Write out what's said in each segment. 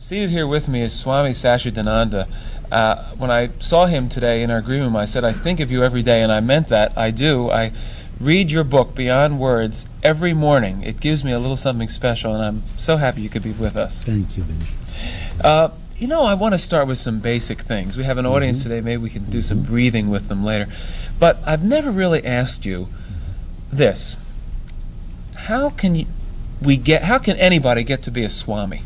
Seated here with me is Swami Satchidananda. When I saw him today in our green room, I said, I think of you every day, and I meant that. I do. I read your book, Beyond Words, every morning. It gives me a little something special, and I'm so happy you could be with us. Thank you, Billy. I want to start with some basic things. We have an audience today. Maybe we can do some breathing with them later. But I've never really asked you this. How can anybody get to be a Swami?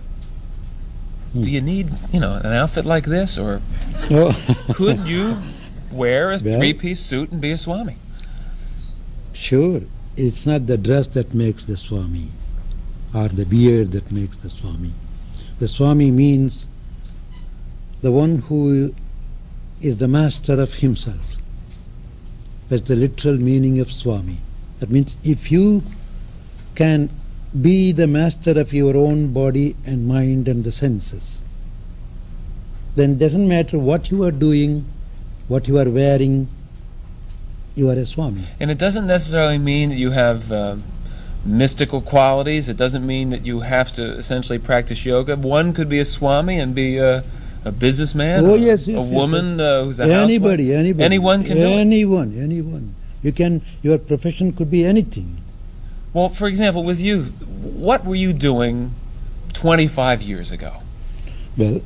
Do you need, an outfit like this, or could you wear a three-piece suit and be a Swami? Sure. It's not the dress that makes the Swami, or the beard that makes the Swami. The Swami means the one who is the master of himself. That's the literal meaning of Swami. That means if you can be the master of your own body and mind and the senses, then it doesn't matter what you are doing, what you are wearing, you are a Swami. And it doesn't necessarily mean that you have mystical qualities. It doesn't mean that you have to essentially practice yoga. One could be a Swami and be a businessman, a woman who's a housewife. Anybody. Anyone can do it? Anyone. Your profession could be anything. Well, for example, with you, what were you doing 25 years ago? Well,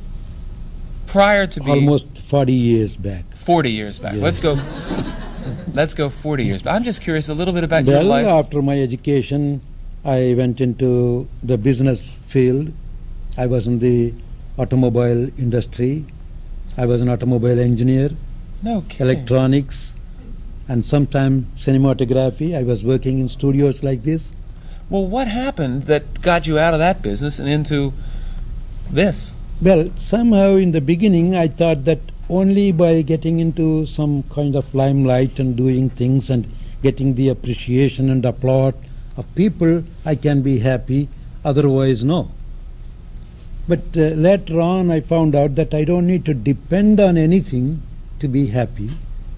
prior to being... Almost 40 years back. 40 years back. Yes. Let's go 40 years back. I'm just curious a little bit about your life. After my education, I went into the business field. I was in the automobile industry. I was an automobile engineer. No kidding. Electronics. And sometimes cinematography. I was working in studios like this. Well, what happened that got you out of that business and into this? Well, somehow in the beginning I thought that only by getting into some kind of limelight and doing things and getting the appreciation and applause of people, I can be happy, otherwise no. But later on I found out that I don't need to depend on anything to be happy,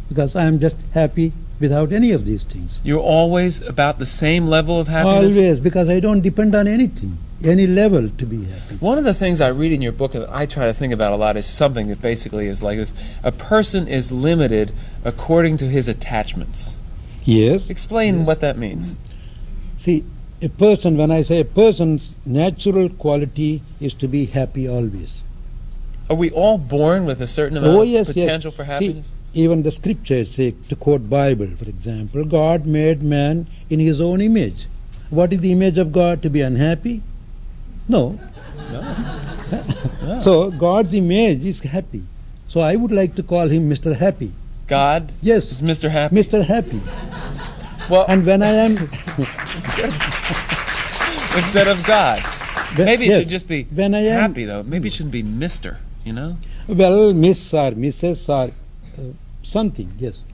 because I am just happy without any of these things. You're always about the same level of happiness? Always, because I don't depend on anything, any level to be happy. One of the things I read in your book that I try to think about a lot is something that basically is like this. A person is limited according to his attachments. Yes. Explain what that means. See, a person, when I say a person's natural quality is to be happy always. Are we all born with a certain amount of potential for happiness? See, even the scriptures say, to quote Bible, for example, God made man in his own image. What is the image of God? To be unhappy? No. So God's image is happy. So I would like to call him Mr. Happy. God? Yes. Is Mr. Happy? Mr. Happy. Well, and when I am... instead of God. Maybe it should just be when I am happy, though. Maybe it shouldn't be Mr., Well, Miss or Mrs. or something, yes.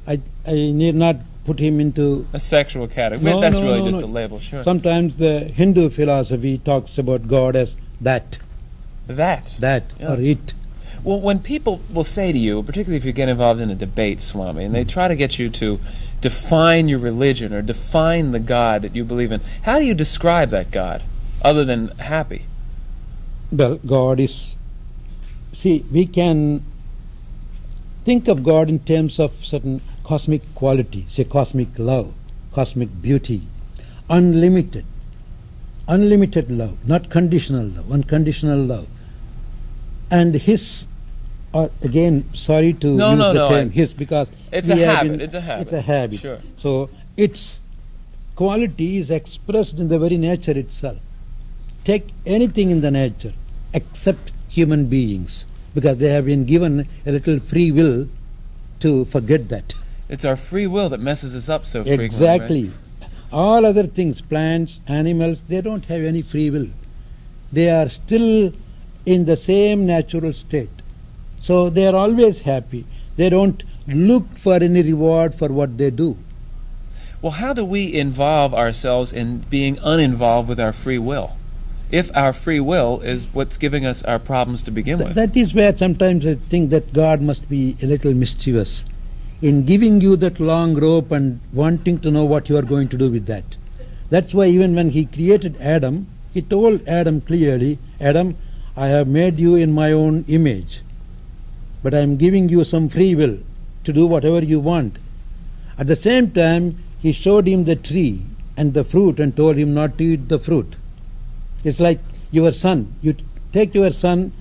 I need not put him into... a sexual category. That's really just a label, sure. Sometimes the Hindu philosophy talks about God as that. That? Or it. Well, when people will say to you, particularly if you get involved in a debate, Swami, and they try to get you to define your religion or define the God that you believe in, how do you describe that God, other than happy? Well, God is... See, we can think of God in terms of certain cosmic quality, say cosmic love, cosmic beauty, unlimited love, not conditional love, unconditional love. And his, again, sorry to use the term his, because it's a habit. It's a habit. Sure. So its quality is expressed in the very nature itself. Take anything in the nature except human beings, because they have been given a little free will to forget that. It's our free will that messes us up so frequently. Exactly. Right? All other things, plants, animals, they don't have any free will. They are still in the same natural state. So they are always happy. They don't look for any reward for what they do. Well, how do we involve ourselves in being uninvolved with our free will, if our free will is what's giving us our problems to begin with? That is where sometimes I think that God must be a little mischievous in giving you that long rope and wanting to know what you are going to do with that. That's why even when he created Adam, he told Adam clearly, Adam, I have made you in my own image, but I am giving you some free will to do whatever you want. At the same time, he showed him the tree and the fruit and told him not to eat the fruit. It's like your son. You take your son,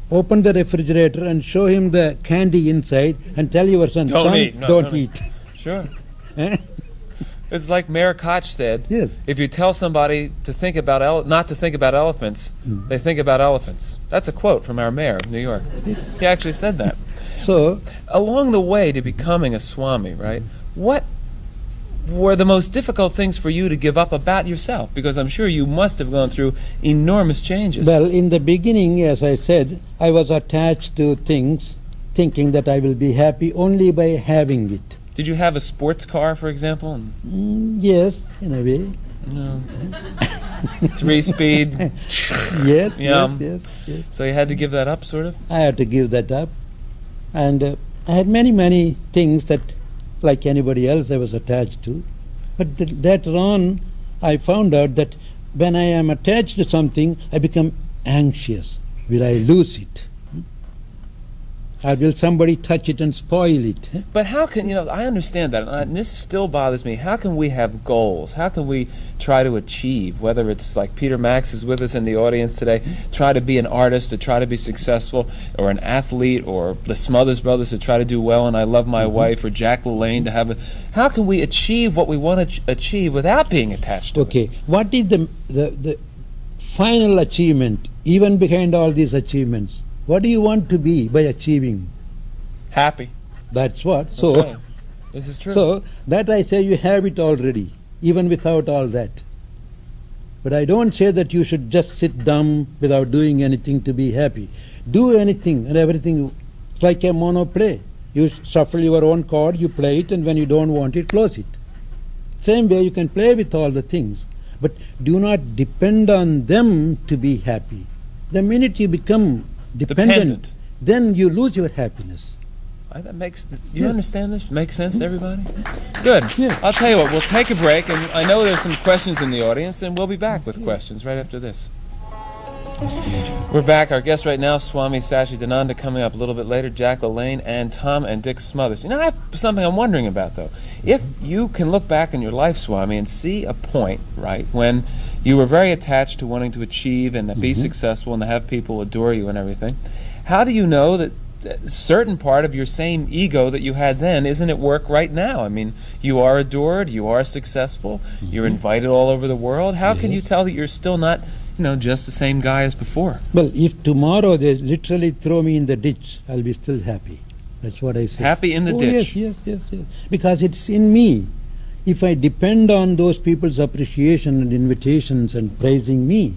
open the refrigerator and show him the candy inside and tell your son, Don't eat. No, don't eat. Sure. It's like Mayor Koch said, Yes. if you tell somebody to think about not to think about elephants, they think about elephants. That's a quote from our mayor of New York. He actually said that. So, Along the way to becoming a Swami, right, what were the most difficult things for you to give up about yourself? Because I'm sure you must have gone through enormous changes. well, in the beginning, as I said, I was attached to things, thinking that I will be happy only by having it. Did you have a sports car, for example? Yes, in a way. No. 3-speed. Yes, Yum. yes. So you had to give that up, sort of? I had to give that up. And I had many things that, like anybody else, I was attached to. But later on, I found out that when I am attached to something, I become anxious. Will I lose it? Or will somebody touch it and spoil it? But how can, I understand that, and this still bothers me. How can we have goals? How can we try to achieve, whether it's like Peter Max is with us in the audience today, try to be an artist, to try to be successful, or an athlete, or the Smothers Brothers to try to do well, and I Love My Wife, or Jack LaLanne to have a... How can we achieve what we want to achieve without being attached to it? Okay, what is the final achievement, even behind all these achievements? What do you want to be by achieving? Happy. That's what. That's So, right. This is true. So that I say you have it already, even without all that. But I don't say that you should just sit dumb without doing anything to be happy. Do anything and everything. It's like a monoplay. You shuffle your own chord, you play it, and when you don't want it, close it. Same way you can play with all the things, but do not depend on them to be happy. The minute you become dependent, then you lose your happiness. That makes... Do you Yes. understand this? Makes sense to everybody? Good. Yeah. I'll tell you what, we'll take a break, and I know there's some questions in the audience, and we'll be back with questions right after this. We're back. Our guest right now, Swami Satchidananda, coming up a little bit later, Jack LaLanne, and Tom and Dick Smothers. I have something I'm wondering about, though. If you can look back in your life, Swami, and see a point, right, when you were very attached to wanting to achieve and to be successful and to have people adore you and everything, how do you know that a certain part of your same ego that you had then isn't at work right now? I mean, you are adored, you are successful, you're invited all over the world. How can you tell that you're still not, just the same guy as before? Well, if tomorrow they literally throw me in the ditch, I'll be still happy. That's what I say. Happy in the ditch? Yes. Because it's in me. If I depend on those people's appreciation and invitations and praising me,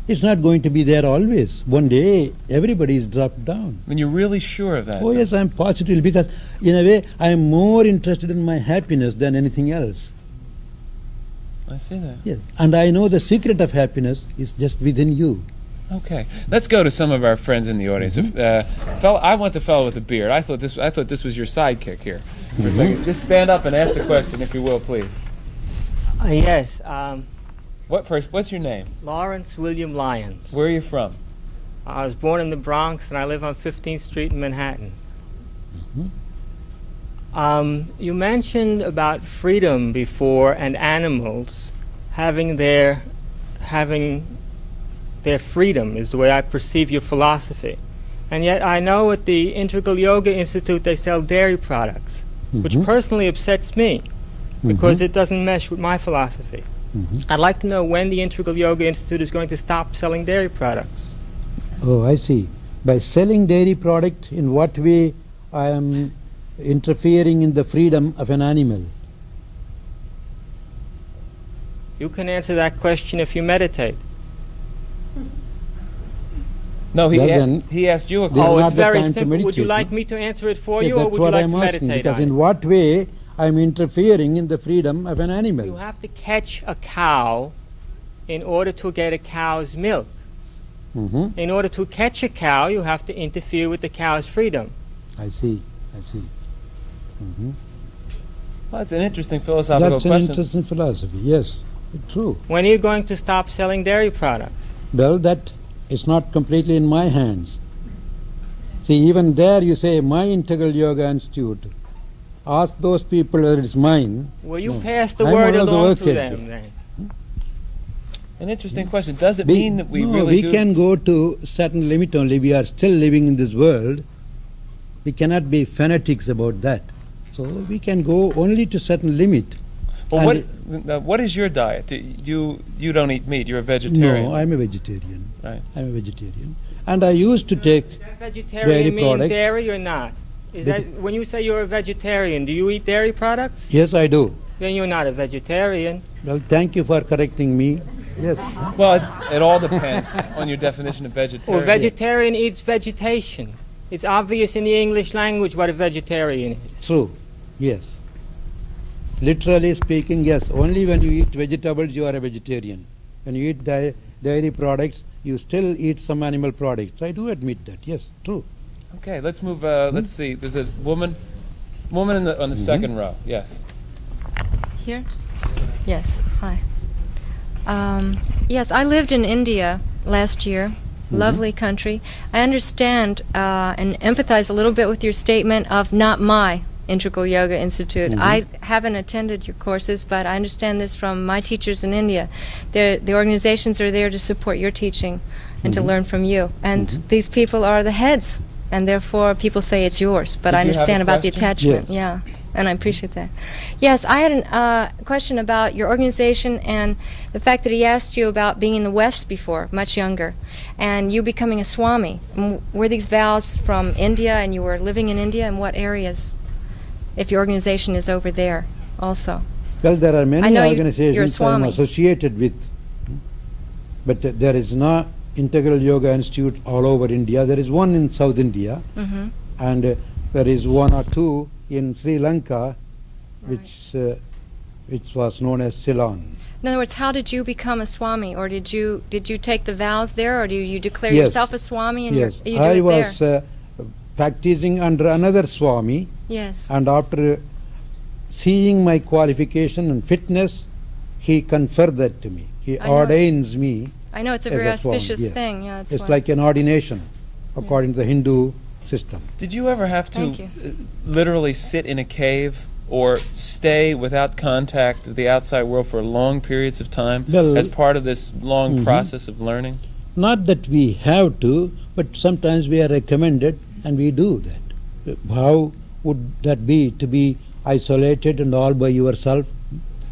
it's not going to be there always. One day, everybody is dropped down. And you're really sure of that? Oh, yes, I'm positive, because in a way, I'm more interested in my happiness than anything else. I see that. Yes, and I know the secret of happiness is just within you. Okay, let's go to some of our friends in the audience. I want the fellow with the beard. I thought this was your sidekick here. For a second, just stand up and ask the question, if you will, please. Yes. What's your name? Lawrence William Lyons. Where are you from? I was born in the Bronx, and I live on 15th Street in Manhattan. You mentioned about freedom before, and animals having their freedom is the way I perceive your philosophy. And yet I know at the Integral Yoga Institute they sell dairy products, which personally upsets me because it doesn't mesh with my philosophy. I'd like to know when the Integral Yoga Institute is going to stop selling dairy products. Oh, I see. By selling dairy product, in what way I am interfering in the freedom of an animal? You can answer that question if you meditate. No, Well, he asked you a This question. is Oh, not it's the very time to simple. Would you meditate. like me to answer it for Yes, you, or that's would you what like I'm to asking, meditate because on in it? what way I'm interfering in the freedom of an animal? You have to catch a cow in order to get a cow's milk. In order to catch a cow, you have to interfere with the cow's freedom. I see. Well, that's an interesting philosophical That's an question. interesting philosophy, yes, it's true. When are you going to stop selling dairy products? Well, that It's not completely in my hands. See, even there you say, my Integral Yoga Institute. Ask those people whether it's mine. Well, you pass the I'm word one of the along to workers them there. then. An interesting question. Does it mean that we no, really we do? can go to certain limit only. We are still living in this world. We cannot be fanatics about that. So we can go only to certain limit. Well, And what is your diet? You don't eat meat. You're a vegetarian. No, I'm a vegetarian. Right. I'm a vegetarian. And I used to take Does that vegetarian dairy mean products. dairy or not? Is that when you say you're a vegetarian, do you eat dairy products? Yes, I do. Then you're not a vegetarian. Well, thank you for correcting me. Yes. Well, it all depends on your definition of vegetarian. Well, vegetarian eats vegetation. It's obvious in the English language what a vegetarian is. True. Yes. Literally speaking, yes. Only when you eat vegetables, you are a vegetarian. When you eat dairy products, you still eat some animal products. I do admit that. Yes, true. Okay, let's move. Let's see. There's a woman on the second row. Yes. Here? Yes. Hi. Yes, I lived in India last year. Lovely country. I understand and empathize a little bit with your statement of not my Integral Yoga Institute. I haven't attended your courses, but I understand this from my teachers in India. The organizations are there to support your teaching and to learn from you. And these people are the heads, and therefore people say it's yours. But I Did you have understand a about the question? attachment. Yes. Yeah. And I appreciate that. Yes, I had a question about your organization and the fact that he asked you about being in the West before, much younger, and you becoming a Swami. Were these vows from India, and you were living in India? In what areas, if your organization is over there also? Well, there are I many know you're a organizations I am Swami. associated with. But there is no Integral Yoga Institute all over India. There is one in South India, and there is one or two in Sri Lanka, which was known as Ceylon. In other words, how did you become a Swami, or did you take the vows there, or do you declare Yes. yourself a Swami and Yes, you do I it was there? practicing under another Swami, Yes. and after seeing my qualification and fitness, he conferred that to me. He I know ordains me. I know it's a as very a Swami, auspicious yes. thing. Yeah, that's It's why. like an ordination, according to the Hindu system. Did you ever have to Thank you. literally sit in a cave or stay without contact with the outside world for long periods of time Well, as part of this long process of learning? Not that we have to, but sometimes we are recommended and we do that. How would that be, to be isolated and all by yourself?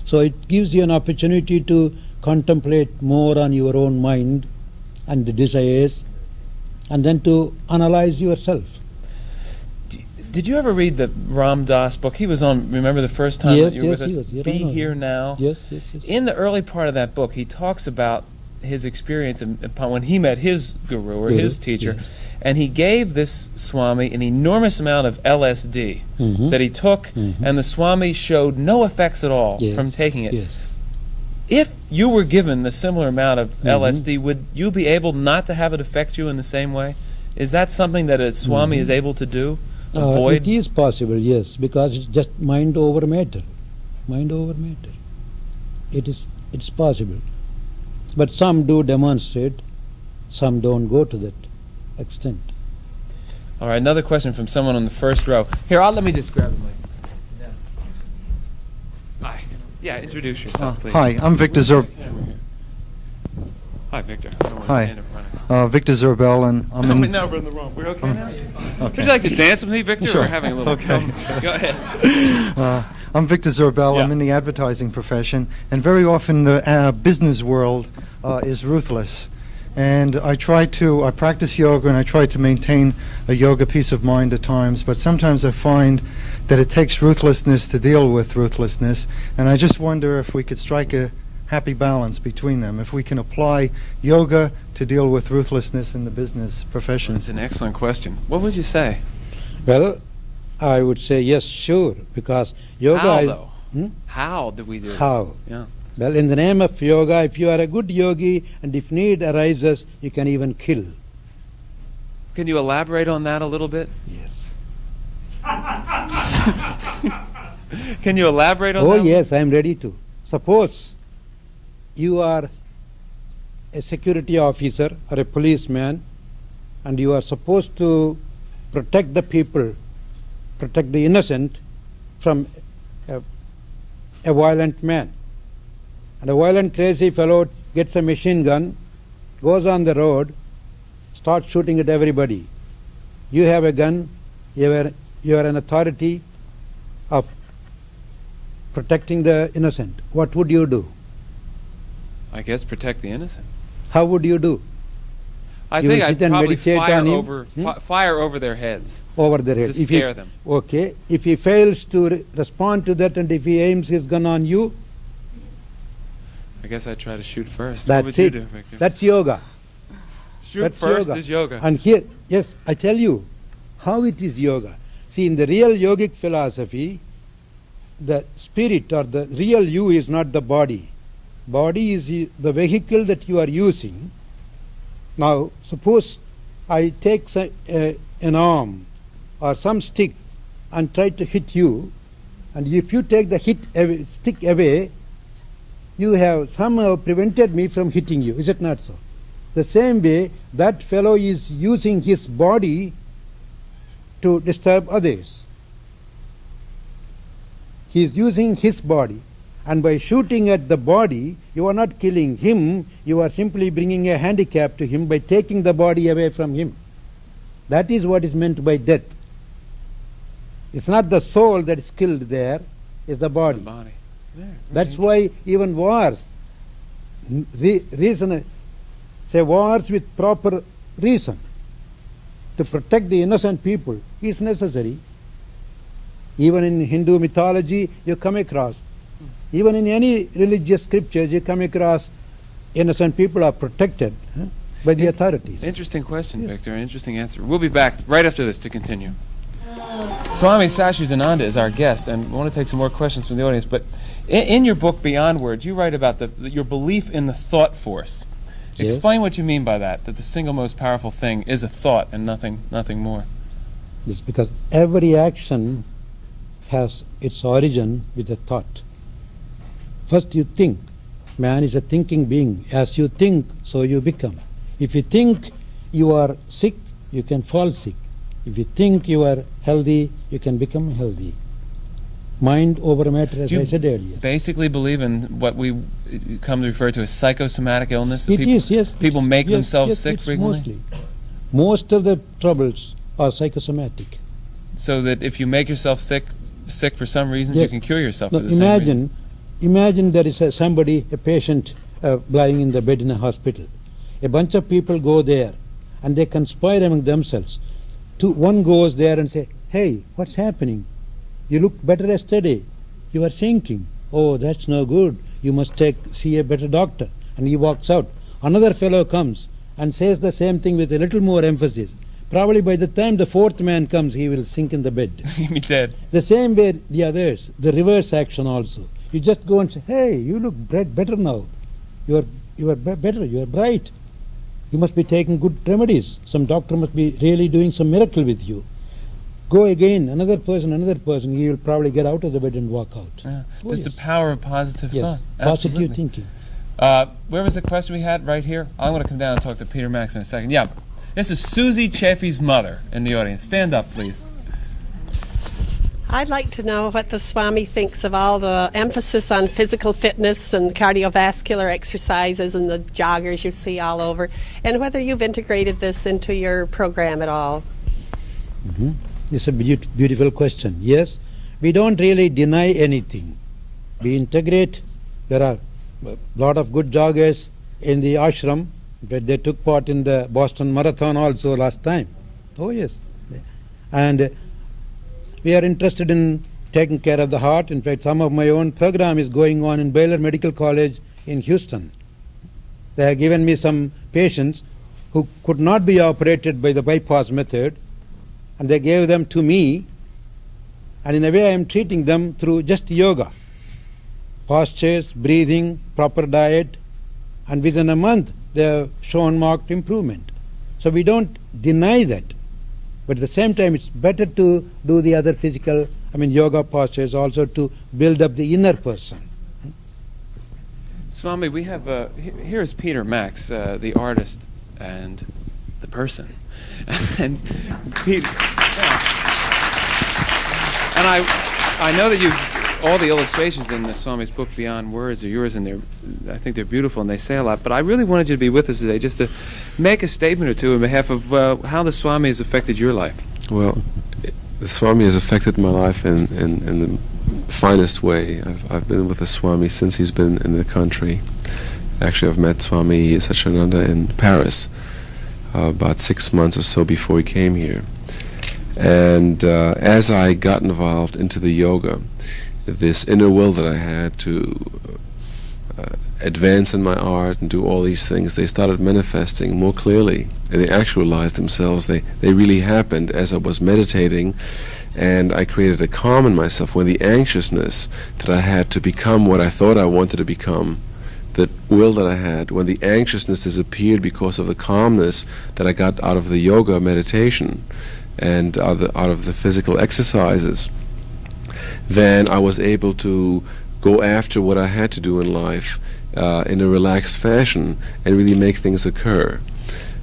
So it gives you an opportunity to contemplate more on your own mind and the desires, and then to analyze yourself. Did you ever read the Ram Dass book? He was on, remember the first time Yes, that you were yes, with he us? was. Yeah, Be I know. Here Now. Yes, yes, yes. In the early part of that book, he talks about his experience upon when he met his guru or Guru, his teacher, yes. and he gave this Swami an enormous amount of LSD that he took, and the Swami showed no effects at all Yes, from taking it. yes. If you were given the similar amount of LSD, would you be able not to have it affect you in the same way? Is that something that a Swami is able to do? Avoid? It is possible, yes, because it's just mind over matter. Mind over matter. It's possible. But some do demonstrate, some don't go to that extent. All right, another question from someone on the first row. Here, let me just grab the mic. Hi. Yeah, introduce yourself, please. Hi, I'm Victor Hi, Victor. I don't want to Hi. stand in front of Victor Zerbel, and I'm in. No, we're in the wrong. We're okay now? Okay. Would you like to dance with me, Victor? Sure. We're having a little Okay. Go ahead. I'm Victor Zerbel. Yeah. I'm in the advertising profession, and very often the business world is ruthless. And I practice yoga, and I try to maintain a yoga peace of mind at times, but sometimes I find that it takes ruthlessness to deal with ruthlessness, and I just wonder if we could strike a happy balance between them, if we can apply yoga to deal with ruthlessness in the business profession. That's an excellent question. What would you say? Well, I would say yes, sure, because yoga How, is... though? How do we do this? How? Yeah. Well, in the name of yoga, if you are a good yogi and if need arises, you can even kill. Can you elaborate on that a little bit? Yes. Can you elaborate on that? Oh, yes, I am ready to. Suppose you are a security officer or a policeman, and you are supposed to protect the people, protect the innocent from a violent man. And a violent, crazy fellow gets a machine gun, goes on the road, starts shooting at everybody. You have a gun, you are an authority of protecting the innocent. What would you do? I guess protect the innocent. How would you do? I You think will I'd sit and probably meditate fire on him? over, fire over their heads Over their head. to scare them. Okay. If he fails to respond to that, and if he aims his gun on you, I guess I'd try to shoot first. that's What would you it. do, Victor? That's yoga. Shoot That's first yoga. is yoga. And here, yes, I tell you how it is yoga. See, in the real yogic philosophy, the spirit or the real you is not the body. Body is the vehicle that you are using. Now, suppose I take an arm or some stick and try to hit you, and if you take the stick away, you have somehow prevented me from hitting you. Is it not so? The same way, that fellow is using his body to disturb others. He is using his body, and by shooting at the body, you are not killing him, you are simply bringing a handicap to him by taking the body away from him. That is what is meant by death. It's not the soul that is killed there, it's the body. The body. There. That's why even wars, wars with proper reason, to protect the innocent people is necessary. Even in Hindu mythology, you come across, even in any religious scriptures, you come across innocent people are protected by the authorities. Interesting question, Yes. Victor. Interesting answer. We'll be back right after this to continue. Swami Satchidananda is our guest, and we want to take some more questions from the audience. But in your book, Beyond Words, you write about your belief in the thought force. Yes. Explain what you mean by that the single most powerful thing is a thought and nothing more. Yes, because every action has its origin with a thought. First you think. Man is a thinking being. As you think, so you become. If you think you are sick, you can fall sick. If you think you are healthy, you can become healthy. Mind over matter, as I said earlier. Basically believe in what we come to refer to as psychosomatic illness? It is, yes. People make themselves yes, sick it's frequently? Mostly. Most of the troubles are psychosomatic. So that if you make yourself sick for some reasons, Yes. you can cure yourself Now for the same reason. imagine there is a patient lying in the bed in a hospital. A bunch of people go there and they conspire among themselves. One goes there and say, "Hey, what's happening? You look better yesterday. You are sinking. Oh, that's no good. You must see a better doctor." And he walks out. Another fellow comes and says the same thing with a little more emphasis. Probably by the time the fourth man comes, he will sink in the bed. He'll be dead. The same way the others, the reverse action also. You just go and say, "Hey, you look better now. You are better. You are bright. You must be taking good remedies. Some doctor must be really doing some miracle with you." Go again, another person, he will probably get out of the bed and walk out. Yeah. Oh, There's yes. the power of positive Yes, thought. positive Absolutely. thinking. Where was the question we had? Right here? I'm going to come down and talk to Peter Max in a second. Yeah. This is Susie Chaffee's mother in the audience. Stand up, please. I'd like to know what the Swami thinks of all the emphasis on physical fitness and cardiovascular exercises and the joggers you see all over, and whether you've integrated this into your program at all. Mm-hmm. It's a beautiful question. Yes, we don't really deny anything. We integrate. There are a lot of good joggers in the ashram, but they took part in the Boston Marathon also last time. Oh yes. And we are interested in taking care of the heart. In fact, some of my own program is going on in Baylor Medical College in Houston. They have given me some patients who could not be operated by the bypass method, and they gave them to me, and in a way I am treating them through just yoga. Postures, breathing, proper diet, and within a month they have shown marked improvement. So we don't deny that. But at the same time, it's better to do the other yoga postures also to build up the inner person. Swami, we have here's Peter Max, the artist and the person, and Peter. And I know that all the illustrations in the Swami's book Beyond Words are yours, and I think they're beautiful and they say a lot. But I really wanted you to be with us today, just to make a statement or two on behalf of how the Swami has affected your life. Well, the Swami has affected my life in the finest way. I've been with the Swami since he's been in the country. Actually, I've met Swami Satchidananda in Paris about 6 months or so before he came here. And as I got involved into the yoga, this inner will that I had to advance in my art and do all these things, they started manifesting more clearly, and they actualized themselves. They really happened as I was meditating, and I created a calm in myself when the anxiousness that I had to become what I thought I wanted to become, that will that I had, when the anxiousness disappeared because of the calmness that I got out of the yoga meditation and out of the physical exercises, then I was able to go after what I had to do in life in a relaxed fashion and really make things occur.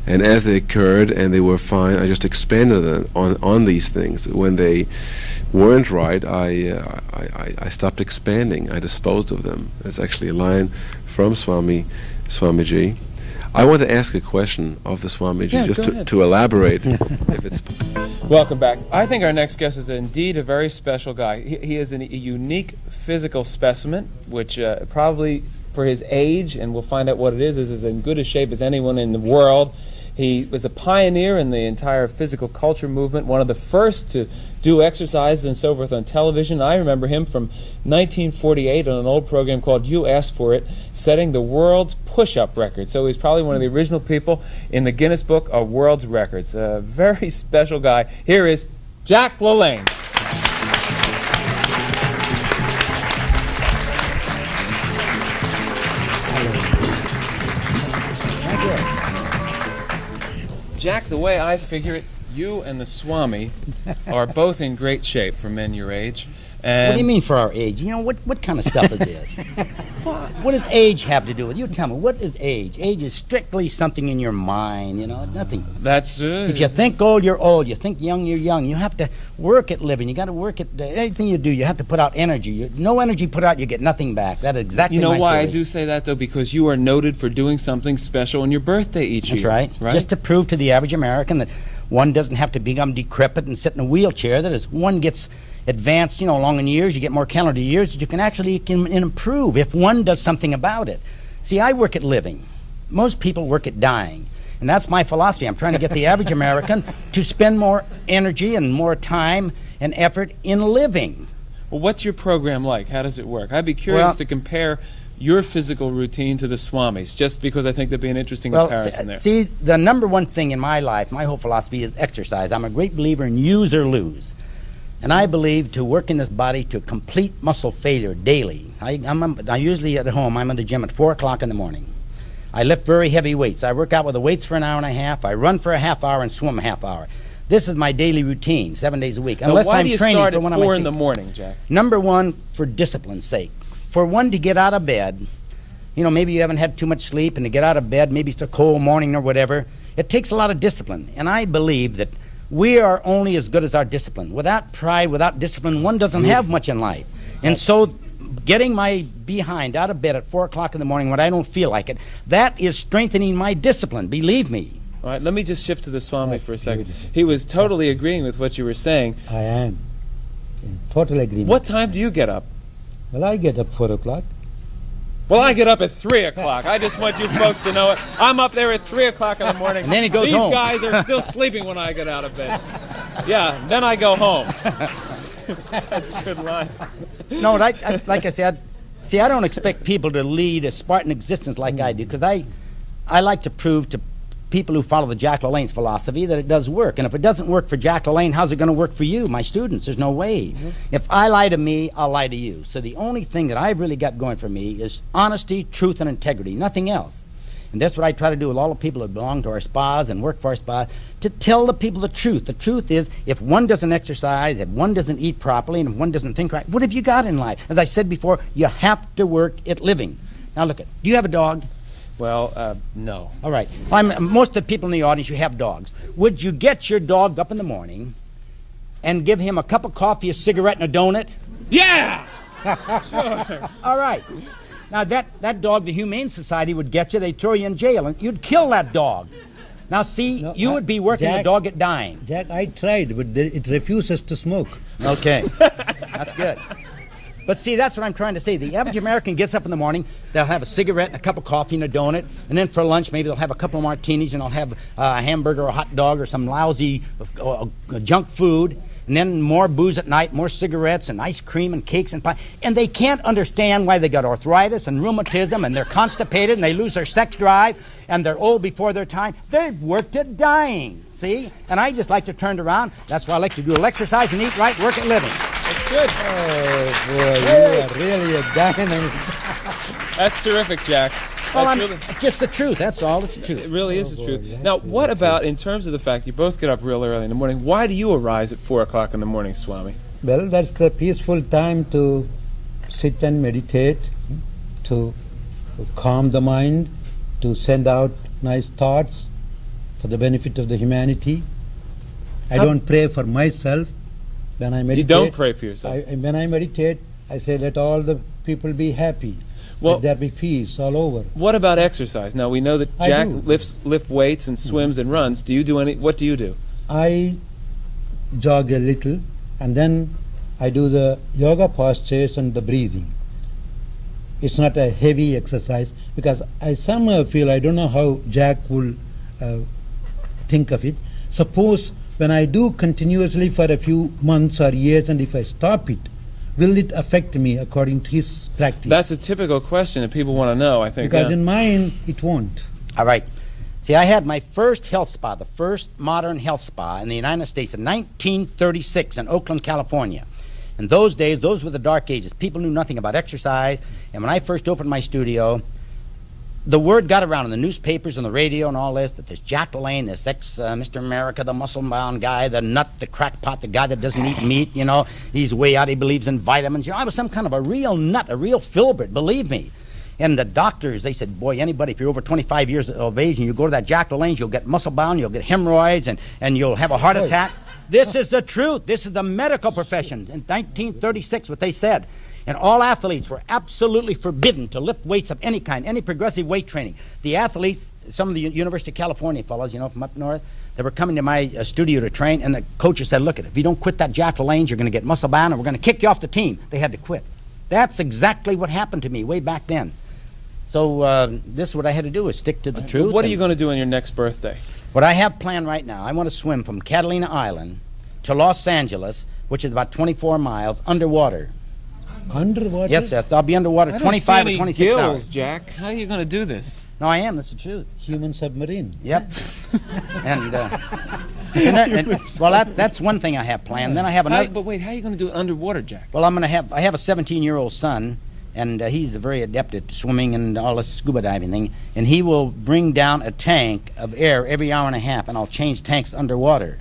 And as they occurred and they were fine, I just expanded them on these things. When they weren't right, I stopped expanding. I disposed of them. That's actually a line from Swamiji. I want to ask a question of the Swamiji, just to elaborate, if it's. Welcome back. I think our next guest is indeed a very special guy. He is a unique physical specimen, which probably for his age, and we'll find out what it is in good a shape as anyone in the world. He was a pioneer in the entire physical culture movement, one of the first to do exercises and so forth on television. I remember him from 1948 on an old program called You Asked For It, setting the world's push-up record. So he's probably one of the original people in the Guinness Book of World Records. A very special guy. Here is Jack LaLanne. Jack, the way I figure it, you and the Swami are both in great shape for men your age. And what do you mean for our age? You know, what kind of stuff is this? What does age have to do with it? You tell me, what is age? Age is strictly something in your mind, you know, nothing. That's If you think old, you're old. You think young, you're young. You have to work at living. You got to work at anything you do. You have to put out energy. No energy put out, you get nothing back. That is exactly my theory. You know why I theory. do say that, though? Because you are noted for doing something special on your birthday each year. That's right. Just to prove to the average American that one doesn't have to become decrepit and sit in a wheelchair. That is, one gets advanced, you know, along in years, you get more calendar years, you can actually improve if one does something about it. See, I work at living. Most people work at dying. And that's my philosophy. I'm trying to get the average American to spend more energy and more time and effort in living. Well, what's your program like? How does it work? I'd be curious to compare your physical routine to the Swami's, just because I think there'd be an interesting comparison there. See, the number one thing in my life, my whole philosophy is exercise. I'm a great believer in use or lose. And I believe to work in this body to complete muscle failure daily. I usually at home, I'm in the gym at 4 o'clock in the morning. I lift very heavy weights. I work out with the weights for an hour and a half. I run for a half hour and swim a half hour. This is my daily routine, 7 days a week. Unless I'm training for one of my things. Why do you start at 4 in the morning, Jack? Number one, for discipline's sake. For one to get out of bed, you know, maybe you haven't had too much sleep, and to get out of bed, maybe it's a cold morning or whatever, it takes a lot of discipline. And I believe that we are only as good as our discipline. Without pride, without discipline, one doesn't have much in life. And so getting my behind out of bed at 4 o'clock in the morning when I don't feel like it, that is strengthening my discipline, believe me. All right, let me just shift to the Swami for a second. He was totally agreeing with what you were saying. I am in total agreement. What time do you get up? Well, I get up 4 o'clock. Well, I get up at 3 o'clock. I just want you folks to know it. I'm up there at 3 o'clock in the morning. And then he goes These home. guys are still sleeping when I get out of bed. Yeah, then I go home. That's a good line. No, like I said, see, I don't expect people to lead a Spartan existence like I do, because I like to prove to people who follow the Jack LaLanne's philosophy that it does work. And if it doesn't work for Jack LaLanne, how's it going to work for you, my students? There's no way. If I lie to me, I'll lie to you. So the only thing that I've really got going for me is honesty, truth, and integrity, nothing else. And that's what I try to do with all the people that belong to our spas and work for our spas, to tell the people the truth. The truth is, if one doesn't exercise, if one doesn't eat properly, and if one doesn't think right, what have you got in life? As I said before, you have to work at living. Now look, do you have a dog? Well, no. All right. Most of the people in the audience, you have dogs. Would you get your dog up in the morning and give him a cup of coffee, a cigarette, and a donut? Yeah! All right. Now, that dog, the Humane Society would get you. They'd throw you in jail, and you'd kill that dog. Now, see, No, you would be working the dog at dying. Jack, I tried, but it refuses to smoke. Okay. That's good. But see, that's what I'm trying to say. The average American gets up in the morning, they'll have a cigarette and a cup of coffee and a donut, and then for lunch maybe they'll have a couple of martinis and they'll have a hamburger or a hot dog or some lousy junk food, and then more booze at night, more cigarettes and ice cream and cakes and pie. And they can't understand why they got arthritis and rheumatism and they're constipated and they lose their sex drive and they're old before their time. They've worked at dying, see? And I just like to turn it around. That's why I like to do a little exercise and eat right, work at living. That's good. Oh, boy, you are really a dynamic. That's terrific, Jack. Well, That's it's just the truth. That's all. It's the truth. It really is the boy, truth. that's Now, really what about true. in terms of the fact you both get up real early in the morning? Why do you arise at 4 o'clock in the morning, Swami? Well, that's the peaceful time to sit and meditate, to calm the mind, to send out nice thoughts for the benefit of the humanity. I don't pray for myself when I meditate. You don't pray for yourself. When I meditate, I say, let all the people be happy. Well, let there be peace all over. What about exercise? Now, we know that I Jack do. lifts weights and swims and runs. Do you do any? What do you do? I jog a little, and then I do the yoga postures and the breathing. It's not a heavy exercise because I somehow feel, I don't know how Jack will think of it. Suppose when I do continuously for a few months or years, and if I stop it, will it affect me according to his practice? That's a typical question that people want to know, I think. Because yeah. in mine, it won't. All right. See, I had my first health spa, the first modern health spa in the United States in 1936 in Oakland, California. In those days, those were the dark ages. People knew nothing about exercise. And when I first opened my studio, the word got around in the newspapers and the radio and all this that this Jack LaLanne, this Mr. America, the muscle-bound guy, the nut, the crackpot, the guy that doesn't eat meat, you know, he's way out, he believes in vitamins. You know, I was some kind of a real nut, a real filbert, believe me. And the doctors, they said, boy, anybody, if you're over 25 years of age and you go to that Jack LaLanne, you'll get muscle-bound, you'll get hemorrhoids, and you'll have a heart attack. This is the truth. This is the medical profession. In 1936, what they said. And all athletes were absolutely forbidden to lift weights of any kind, any progressive weight training. The athletes, some of the University of California fellows, you know, from up north, they were coming to my studio to train, and the coaches said, look, if you don't quit that Jack LaLanne, you're going to get muscle bound, and we're going to kick you off the team. They had to quit. That's exactly what happened to me way back then. So this is what I had to do, is stick to the truth. What are you going to do on your next birthday? What I have planned right now, I want to swim from Catalina Island to Los Angeles, which is about 24 miles underwater. Underwater? Yes, sir. I'll be underwater I don't 25 see or 26 any gills, hours. Jack. How are you going to do this? No, I am. That's the truth. Human submarine. Yep. Well, that's one thing I have planned. Then I have another. But wait, how are you going to do it underwater, Jack? Well, I have a 17-year-old son, and he's very adept at swimming and all this scuba diving thing. And he will bring down a tank of air every hour and a half, and I'll change tanks underwater.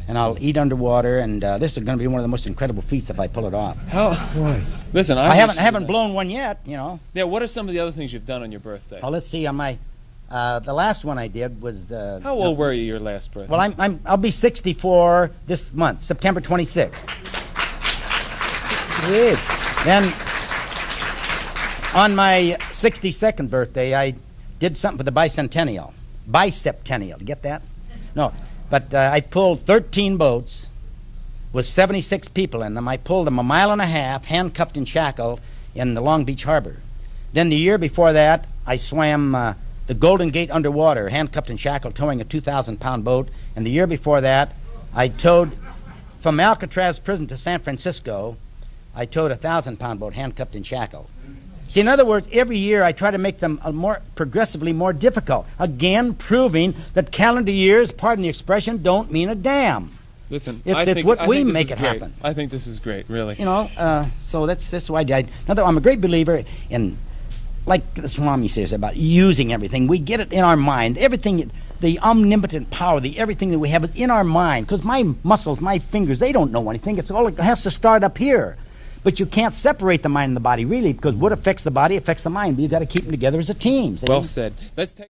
And I'll eat underwater, and this is going to be one of the most incredible feats if I pull it off. How? Why? Listen, I haven't blown one yet, you know. Yeah. What are some of the other things you've done on your birthday? Oh, let's see. On my the last one I did was. How old were you your last birthday? Well, I'll be 64 this month, September 26th. Good. Then on my 62nd birthday, I did something for the bicentennial. Biceptennial. Get that? No. But I pulled 13 boats with 76 people in them. I pulled them a mile and a half, handcuffed and shackled, in the Long Beach Harbor. Then the year before that, I swam the Golden Gate underwater, handcuffed and shackled, towing a 2,000-pound boat. And the year before that, I towed from Alcatraz prison to San Francisco. I towed a 1,000-pound boat, handcuffed and shackled. See, in other words, every year I try to make them progressively more difficult. Again, proving that calendar years, pardon the expression, don't mean a damn. Listen, It's what we make it happen. I think this is great, really. You know, so that's why I did. I'm a great believer in, like the Swami says about using everything. We get it in our mind. Everything, the omnipotent power, everything that we have is in our mind. Because my muscles, my fingers, they don't know anything. It has to start up here. But you can't separate the mind and the body, really, because what affects the body affects the mind. But you got to keep them together as a team. See? Well said. Let's take